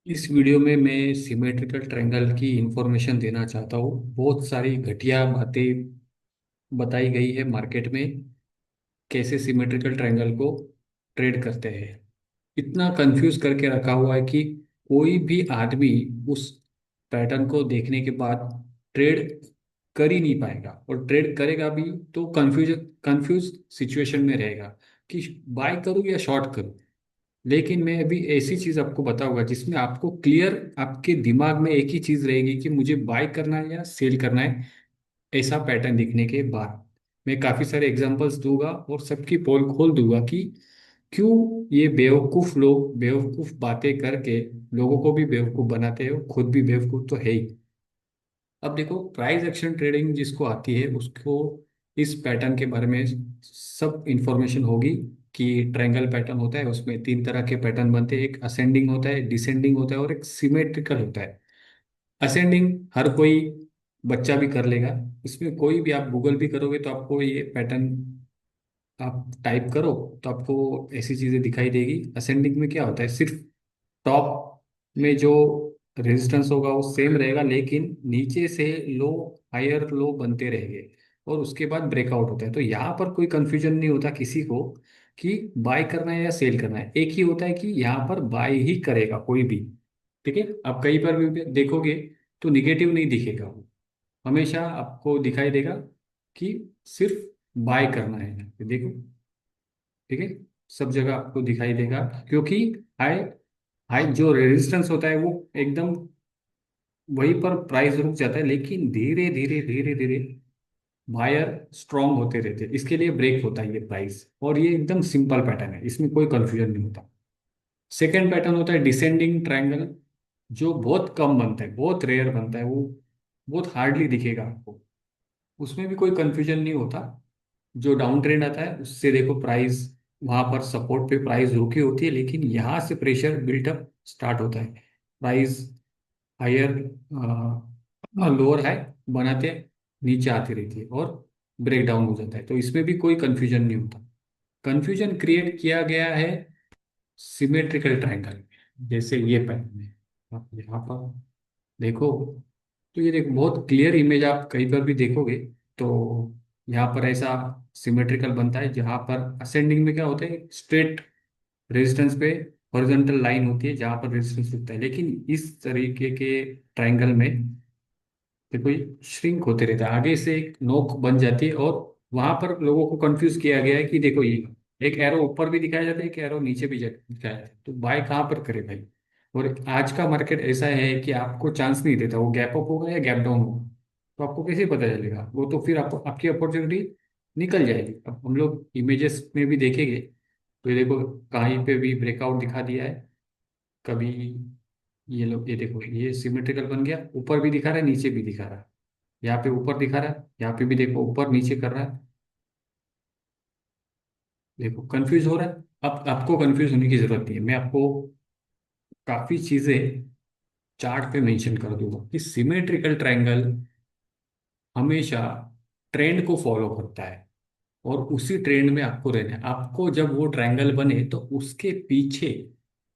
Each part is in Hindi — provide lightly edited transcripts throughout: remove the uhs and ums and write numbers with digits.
इस वीडियो में मैं सिमेट्रिकल ट्रायंगल की इंफॉर्मेशन देना चाहता हूँ। बहुत सारी घटिया बातें बताई गई है मार्केट में, कैसे सिमेट्रिकल ट्रायंगल को ट्रेड करते हैं। इतना कंफ्यूज करके रखा हुआ है कि कोई भी आदमी उस पैटर्न को देखने के बाद ट्रेड कर ही नहीं पाएगा, और ट्रेड करेगा भी तो कंफ्यूज सिचुएशन में रहेगा कि बाय करूँ या शॉर्ट करूँ। लेकिन मैं अभी ऐसी चीज आपको बताऊंगा जिसमें आपको क्लियर, आपके दिमाग में एक ही चीज रहेगी कि मुझे बाय करना है या सेल करना है। ऐसा पैटर्न दिखने के बाद मैं काफी सारे एग्जांपल्स दूंगा और सबकी पोल खोल दूंगा कि क्यों ये बेवकूफ लोग बेवकूफ बातें करके लोगों को भी बेवकूफ बनाते हैं, खुद भी बेवकूफ तो है ही। अब देखो, प्राइस एक्शन ट्रेडिंग जिसको आती है उसको इस पैटर्न के बारे में सब इंफॉर्मेशन होगी कि ट्रायंगल पैटर्न होता है, उसमें तीन तरह के पैटर्न बनते हैं। एक असेंडिंग होता है, डिसेंडिंग होता है और एक सिमेट्रिकल होता है। असेंडिंग हर कोई बच्चा भी कर लेगा। इसमें कोई भी, आप गूगल भी करोगे तो आपको ये पैटर्न आप टाइप करो तो आपको ऐसी चीजें दिखाई देगी। असेंडिंग में क्या होता है, सिर्फ टॉप में जो रेजिस्टेंस होगा वो सेम रहेगा, लेकिन नीचे से लो, हायर लो बनते रहेंगे और उसके बाद ब्रेकआउट होता है। तो यहाँ पर कोई कंफ्यूजन नहीं होता किसी को कि बाय करना है या सेल करना है। एक ही होता है कि यहाँ पर बाय ही करेगा कोई भी। ठीक है, आप कहीं पर भी देखोगे तो निगेटिव नहीं दिखेगा, वो हमेशा आपको दिखाई देगा कि सिर्फ बाय करना है। यहाँ पे देखो, ठीक है, सब जगह आपको दिखाई देगा, क्योंकि हाई हाई जो रेजिस्टेंस होता है वो एकदम वहीं पर प्राइस रुक जाता है, लेकिन धीरे धीरे धीरे धीरे बायर स्ट्रांग होते रहते हैं। इसके लिए ब्रेक होता है ये प्राइस, और ये एकदम सिंपल पैटर्न है, इसमें कोई कंफ्यूजन नहीं होता। सेकेंड पैटर्न होता है डिसेंडिंग ट्रायंगल, जो बहुत कम बनता है, बहुत रेयर बनता है, वो बहुत हार्डली दिखेगा आपको। उसमें भी कोई कंफ्यूजन नहीं होता। जो डाउन ट्रेंड आता है उससे देखो प्राइस वहां पर सपोर्ट पे प्राइस रुकी होती है, लेकिन यहाँ से प्रेशर बिल्टअप स्टार्ट होता है। प्राइस हायर लोअर हाई बनाते नीचे आती रहती है और ब्रेक डाउन हो जाता है। तो इसमें भी कोई कंफ्यूजन नहीं होता। कंफ्यूजन क्रिएट किया गया है सिमेट्रिकल ट्रायंगल में, जैसे ये पैटर्न है। आप यहाँ पर देखो तो ये देखो, बहुत क्लियर इमेज, आप कहीं पर भी देखोगे तो यहाँ पर ऐसा सिमेट्रिकल बनता है, जहाँ पर असेंडिंग में क्या होता है, स्ट्रेट रेजिस्टेंस पे हॉरिजॉन्टल लाइन होती है जहाँ पर रेजिस्टेंस होता है। लेकिन इस तरीके के ट्रायंगल में देखो ये श्रिंक होते रहता है, आगे से एक नोक बन जाती है, और वहां पर लोगों को कंफ्यूज किया गया है कि देखो ये एक एरो ऊपर भी दिखाया जाता है, एक एरो नीचे भी दिखाया जाता है, तो बाय कहाँ पर करे भाई। और आज का मार्केट ऐसा है कि आपको चांस नहीं देता, वो गैप अप होगा या गैप डाउन होगा, तो आपको कैसे पता चलेगा। वो तो फिर आपको आपकी अपॉर्चुनिटी निकल जाएगी। अब हम लोग इमेजेस में भी देखेंगे तो ये देखो, कहीं पे भी ब्रेकआउट दिखा दिया है कभी। ये लोग, ये देखो, ये सिमेट्रिकल बन गया, ऊपर भी दिखा रहा है नीचे भी दिखा रहा है। यहाँ पे ऊपर दिखा रहा है, यहाँ पे भी देखो ऊपर नीचे कर रहा है। देखो कंफ्यूज हो रहा है। अब आपको कंफ्यूज होने की जरूरत नहीं है, मैं आपको काफी चीजें चार्ट पे मेंशन कर दूंगा कि सिमेट्रिकल ट्रायंगल हमेशा ट्रेंड को फॉलो करता है, और उसी ट्रेंड में आपको रहना है। आपको जब वो ट्रायंगल बने तो उसके पीछे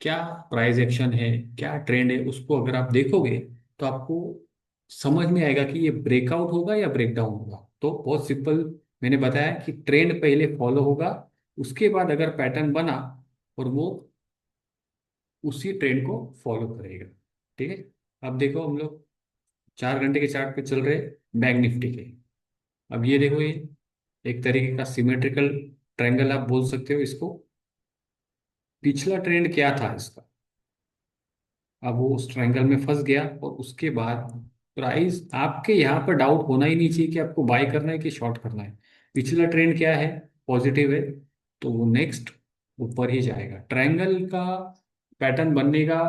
क्या प्राइस एक्शन है, क्या ट्रेंड है, उसको अगर आप देखोगे तो आपको समझ में आएगा कि ये ब्रेकआउट होगा या ब्रेकडाउन होगा। तो बहुत सिंपल, मैंने बताया कि ट्रेंड पहले फॉलो होगा, उसके बाद अगर पैटर्न बना और वो उसी ट्रेंड को फॉलो करेगा। ठीक है, अब देखो हम लोग 4 घंटे के चार्ट पे चल रहे बैंक निफ्टी के। अब ये देखो, ये एक तरीके का सिमेट्रिकल ट्रायंगल आप बोल सकते हो इसको। पिछला ट्रेंड क्या था इसका, अब वो उस ट्रायंगल में फंस गया, और उसके बाद प्राइस, आपके यहाँ पर डाउट होना ही नहीं चाहिए कि आपको बाय करना है कि शॉर्ट करना है। पिछला ट्रेंड क्या है, पॉजिटिव है, तो वो नेक्स्ट ऊपर ही जाएगा। ट्रायंगल का पैटर्न बनने का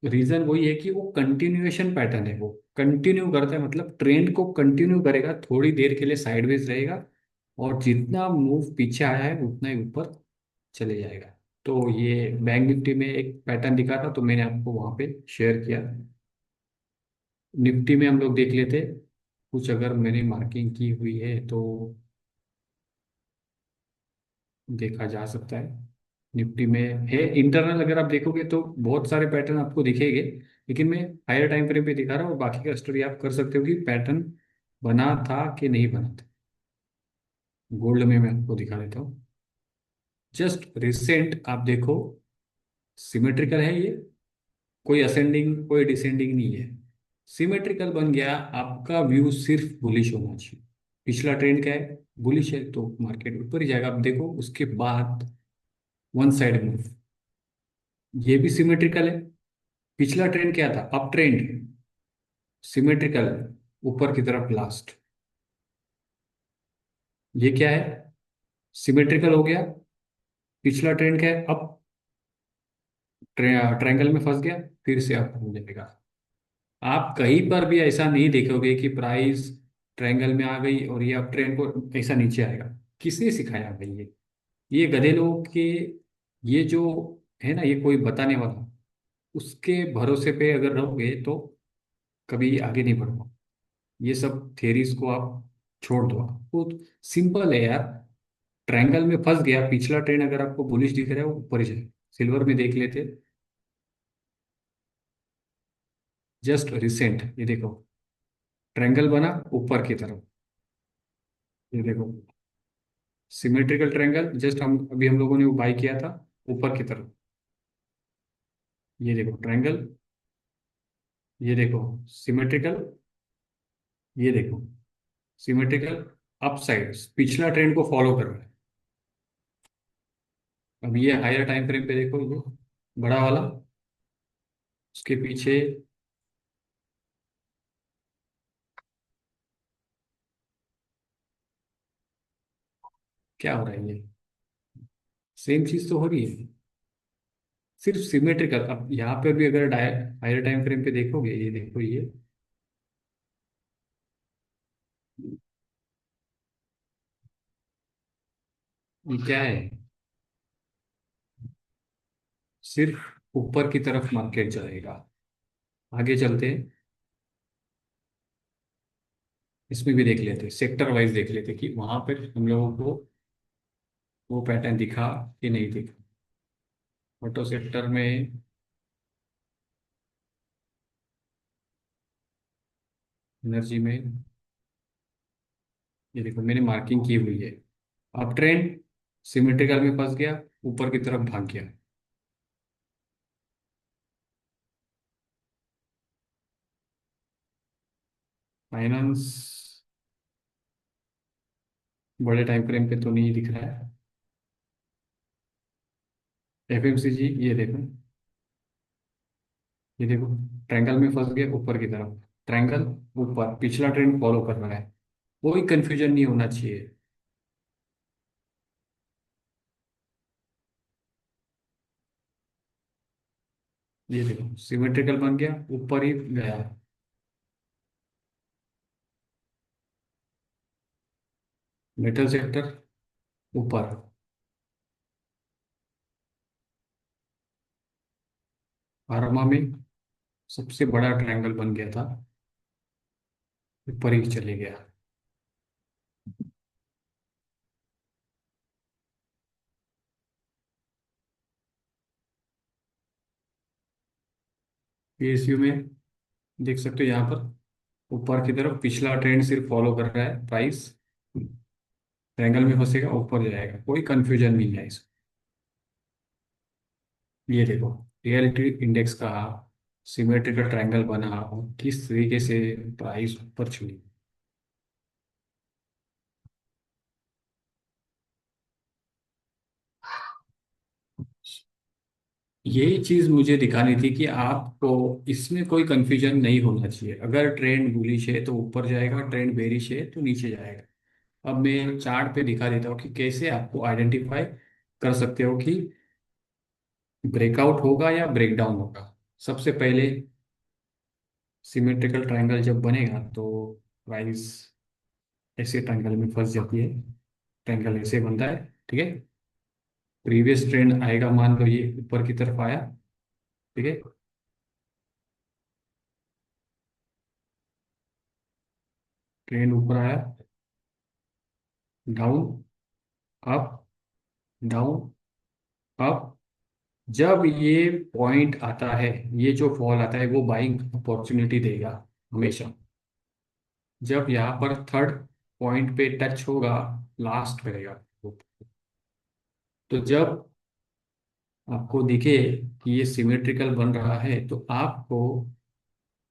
रीजन वही है कि वो कंटिन्यूएशन पैटर्न है, वो कंटिन्यू करता है, मतलब ट्रेंड को कंटिन्यू करेगा, थोड़ी देर के लिए साइडवेज रहेगा, और जितना मूव पीछे आया है उतना ही ऊपर चले जाएगा। तो ये बैंक निफ्टी में एक पैटर्न दिखा था, तो मैंने आपको वहां पे शेयर किया। निफ्टी में हम लोग देख लेते कुछ, अगर मैंने मार्किंग की हुई है तो देखा जा सकता है। निफ्टी में है इंटरनल, अगर आप देखोगे तो बहुत सारे पैटर्न आपको दिखेंगे, लेकिन मैं हायर टाइम फ्रेम पे दिखा रहा हूँ, और बाकी का स्टडी आप कर सकते हो कि पैटर्न बना था कि नहीं बना था। गोल्ड में मैं आपको दिखा देता हूँ। जस्ट रिसेंट आप देखो, सिमेट्रिकल है ये, कोई असेंडिंग कोई डिसेंडिंग नहीं है। सिमेट्रिकल बन गया, आपका व्यू सिर्फ बुलिश होना चाहिए। पिछला ट्रेंड क्या है, बुलिश है, तो मार्केट ऊपर ही जाएगा। आप देखो उसके बाद वन साइड मूव, ये भी सिमेट्रिकल है। पिछला ट्रेंड क्या था, अप ट्रेंड, सिमेट्रिकल, ऊपर की तरफ लास्ट। ये क्या है, सिमेट्रिकल हो गया। पिछला ट्रेंड क्या है, अप, ट्रायंगल में फंस गया, फिर से अप हो जाएगा। आप कहीं पर भी ऐसा नहीं देखोगे कि प्राइस ट्रायंगल में आ गई और ये अप ट्रेंड को ऐसा नीचे आएगा। किसने सिखाया भाई ये गधे लोग के, ये जो है ना, ये कोई बताने वाला, उसके भरोसे पे अगर रहोगे तो कभी आगे नहीं बढ़ो। ये सब थेरीज को आप छोड़ दो। आपको सिंपल है यार, ट्रायंगल में फंस गया, पिछला ट्रेंड अगर आपको बुलिश दिख रहा है वो ऊपर ही जाए। सिल्वर में देख लेते, जस्ट रिसेंट ये देखो, ट्रायंगल बना ऊपर की तरफ, ये देखो सिमेट्रिकल ट्रायंगल, जस्ट हम लोगों ने वो बाई किया था ऊपर की तरफ। ये देखो ट्रायंगल, ये देखो सिमेट्रिकल, ये देखो सिमेट्रिकल, अप साइड पिछला ट्रेंड को फॉलो कर रहा है। अब ये हायर टाइम फ्रेम पे देखो, ये बड़ा वाला, उसके पीछे क्या हो रहा है, ये सेम चीज तो हो रही है, सिर्फ सिमेट्रिकल। अब यहाँ पे भी अगर हायर टाइम फ्रेम पे देखोगे, ये देखो ये क्या है, सिर्फ ऊपर की तरफ मार्केट जाएगा। आगे चलते हैं, इसमें भी देख लेते, सेक्टर वाइज देख लेते कि वहां पर हम लोगों को वो पैटर्न दिखा कि नहीं दिखा। ऑटो सेक्टर में, एनर्जी में, ये देखो मैंने मार्किंग की हुई है। अब ट्रेंड सिमेट्रिकल में फंस गया, ऊपर की तरफ भाग गया। फाइनेंस बड़े टाइम फ्रेम पे तो नहीं दिख रहा है। एफएमसीजी, ये देखो ट्रायंगल में फंस गया ऊपर की तरफ, ट्रायंगल ऊपर, पिछला ट्रेंड फॉलो कर रहा है। कोई कंफ्यूजन नहीं होना चाहिए। ये देखो सिमेट्रिकल बन गया, ऊपर ही गया। मेटल सेक्टर ऊपर, फार्मा में सबसे बड़ा ट्रायंगल बन गया था, ऊपर ही चले गया। पीएसयू में देख सकते हो, यहाँ पर ऊपर की तरफ पिछला ट्रेंड सिर्फ फॉलो कर रहा है। प्राइस ट्रायंगल में फंसेगा, ऊपर जाएगा, कोई कंफ्यूजन नहीं है इसमें। ये देखो रियलिटी इंडेक्स का सिमेट्रिकल ट्रायंगल बना और किस तरीके से प्राइस ऊपर चली। यही चीज मुझे दिखानी थी कि आपको इसमें कोई कंफ्यूजन नहीं होना चाहिए। अगर ट्रेंड बुलिश है तो ऊपर जाएगा, ट्रेंड बेरिश है तो नीचे जाएगा। अब मैं चार्ट पे दिखा देता हूँ कि कैसे आपको आइडेंटिफाई कर सकते हो कि ब्रेकआउट होगा या ब्रेकडाउन होगा। सबसे पहले सिमेट्रिकल ट्रायंगल जब बनेगा तो प्राइस ऐसे ट्रायंगल में फंस जाती है। ट्रायंगल ऐसे बनता है, ठीक है। प्रीवियस ट्रेंड आएगा, मान लो ये ऊपर की तरफ आया, ठीक है। ट्रेंड ऊपर आया, डाउन, अप, डाउन, अब जब ये पॉइंट आता है, ये जो फॉल आता है वो बाइंग अपॉर्चुनिटी देगा हमेशा। जब यहाँ पर थर्ड पॉइंट पे टच होगा, लास्ट रहेगा, तो जब आपको दिखे कि ये सिमेट्रिकल बन रहा है, तो आपको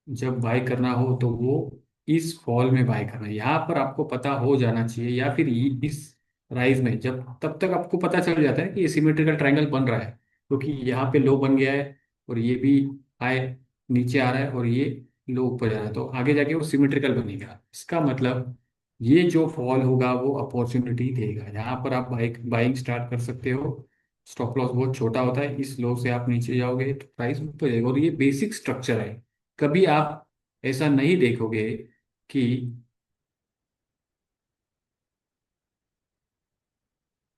जब बाय करना हो तो वो इस फॉल में बाय करना है। यहाँ पर आपको पता हो जाना चाहिए, या फिर इस राइज में जब तब तक आपको पता चल जाता है कि ये सिमेट्रिकल ट्रायंगल बन रहा है, क्योंकि यहाँ पे लो बन गया है और ये भी हाई नीचे आ रहा है और ये लो ऊपर जा रहा है, तो आगे जाके वो सिमेट्रिकल बनेगा। इसका मतलब ये जो फॉल होगा वो अपॉर्चुनिटी देगा। यहाँ पर आप बाइंग स्टार्ट कर सकते हो। स्टॉप लॉस बहुत छोटा होता है, इस लो से आप नीचे जाओगे तो प्राइस ऊपर जाएगा, और ये बेसिक स्ट्रक्चर है। कभी आप ऐसा नहीं देखोगे कि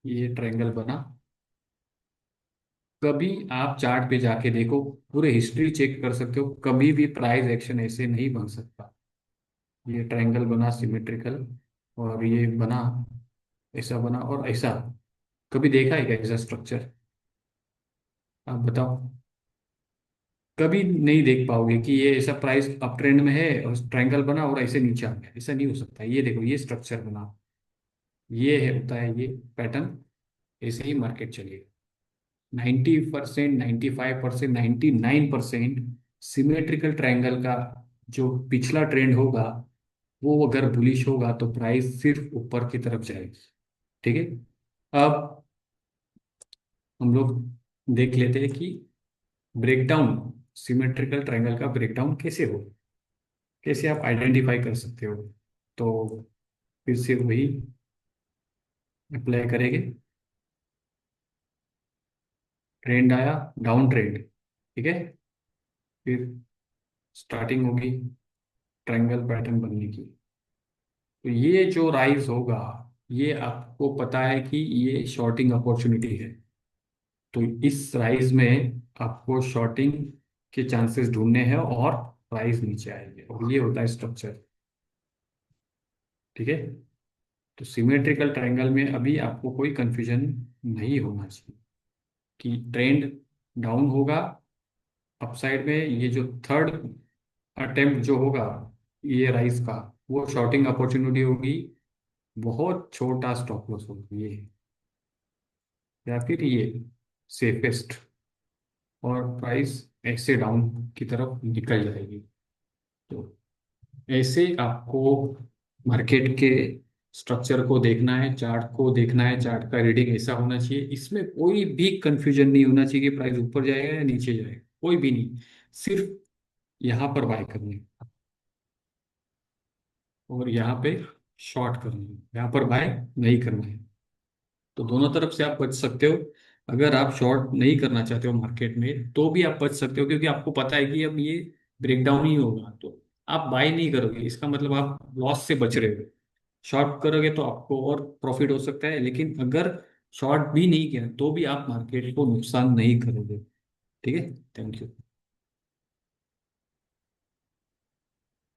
ये ट्रायंगल बना। कभी आप चार्ट पे जाके देखो, पूरे हिस्ट्री चेक कर सकते हो, कभी भी प्राइस एक्शन ऐसे नहीं बन सकता। ये ट्रायंगल बना सिमेट्रिकल, और ये बना, ऐसा बना और ऐसा। कभी देखा है क्या ऐसा स्ट्रक्चर? आप बताओ। कभी नहीं देख पाओगे कि ये ऐसा प्राइस अप ट्रेंड में है और ट्रायंगल बना और ऐसे नीचे आ गया। ऐसा नहीं हो सकता। ये देखो, ये स्ट्रक्चर बना, ये है, होता है ये पैटर्न। ऐसे ही मार्केट चलेगा। 90%, 95%, 99% सिमेट्रिकल ट्रायंगल का जो पिछला ट्रेंड होगा, वो अगर बुलिश होगा तो प्राइस सिर्फ ऊपर की तरफ जाएगी। ठीक है। अब हम लोग देख लेते हैं कि ब्रेकडाउन, सिमेट्रिकल ट्रायंगल का ब्रेकडाउन कैसे हो, कैसे आप आइडेंटिफाई कर सकते हो। तो फिर से वही अप्लाई करेंगे। ट्रेंड आया, डाउन ट्रेंड, ठीक है। फिर स्टार्टिंग होगी ट्रायंगल पैटर्न बनने की। तो ये जो राइज होगा, ये आपको पता है कि ये शॉर्टिंग अपॉर्चुनिटी है। तो इस राइज में आपको शॉर्टिंग के चांसेस ढूंढने हैं और प्राइस नीचे आएंगे, और ये होता है स्ट्रक्चर। ठीक है। तो सिमेट्रिकल ट्रायंगल में अभी आपको कोई कंफ्यूजन नहीं होना चाहिए कि ट्रेंड डाउन होगा अपसाइड में। ये जो थर्ड अटेम्प्ट जो होगा ये राइज का, वो शॉर्टिंग अपॉर्चुनिटी होगी, बहुत छोटा स्टॉप लॉस होगा ये, या फिर ये सेफेस्ट, और प्राइस ऐसे डाउन की तरफ निकल जाएगी। तो ऐसे आपको मार्केट के स्ट्रक्चर को देखना है, चार्ट को देखना है। चार्ट का रीडिंग ऐसा होना चाहिए, इसमें कोई भी कंफ्यूजन नहीं होना चाहिए कि प्राइस ऊपर जाएगा या नीचे जाएगा, कोई भी नहीं। सिर्फ यहाँ पर बाय करनी है और यहाँ पे शॉर्ट करनी है, यहाँ पर बाय नहीं करना है। तो दोनों तरफ से आप बच सकते हो। अगर आप शॉर्ट नहीं करना चाहते हो मार्केट में तो भी आप बच सकते हो, क्योंकि आपको पता है कि अब ये ब्रेकडाउन ही होगा, तो आप बाय नहीं करोगे, इसका मतलब आप लॉस से बच रहे हो। शॉर्ट करोगे तो आपको और प्रॉफिट हो सकता है, लेकिन अगर शॉर्ट भी नहीं किया तो भी आप मार्केट को नुकसान नहीं करोगे। ठीक है। Thank you.